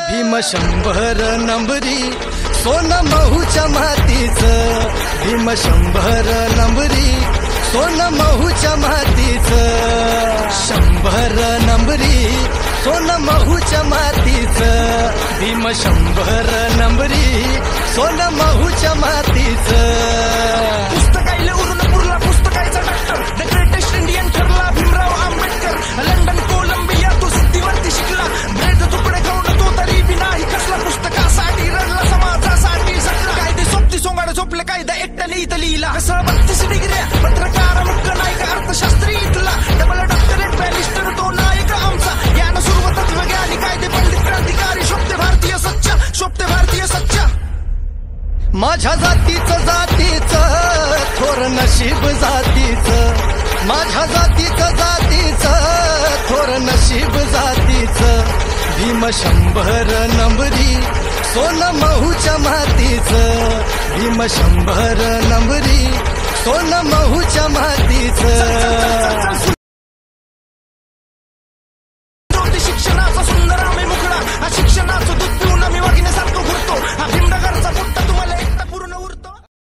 भीम 100 नंबरी सोनं महूच्या मातीचं, भीम 100 नंबरी सोनं महूच्या मातीचं, 100 नंबरी सोनं महूच्या मातीचं, भीम 100 नंबरी सोनं महूच्या मातीचं. पुस्तकाईले उरून पुरला पुस्तकाईचा डॉक्टर, द ग्रेटेस्ट इंडियन ठरला भीमराव आंबेडकर. लंडन कोलंबिया तो सिद्धीवरती शिकला, ब्रेड तुकडे खाऊन तो तरी बी नाही कसला. पुस्तकासाठी रडला, समाजासाठी झटला, कायदे सोबती सोंगाड झोपले कायदा एकट्याने इथं लिहिला. कसं 32 डिग्र्या पत्रकार मुक्त नायक अर्थशास्त्री इथला, डबल डॉक्टरेट बॅरिस्टर तो नायक आमचा. यानं सुरुवात तत्वज्ञानी कायदे पंडित क्रांतिकारी, शोभते भारतीय सच्चा, शोभते भारतीय सच्चा. माझ्या जातीचं थोर नशीब जातीचं, माझ्या जातीचं थोर नशीब जातीचं, भीम 100 नंबरी सोनं महूच्या मातीचं, भीम 100 नंबरी सोनं महूच्या मातीचं.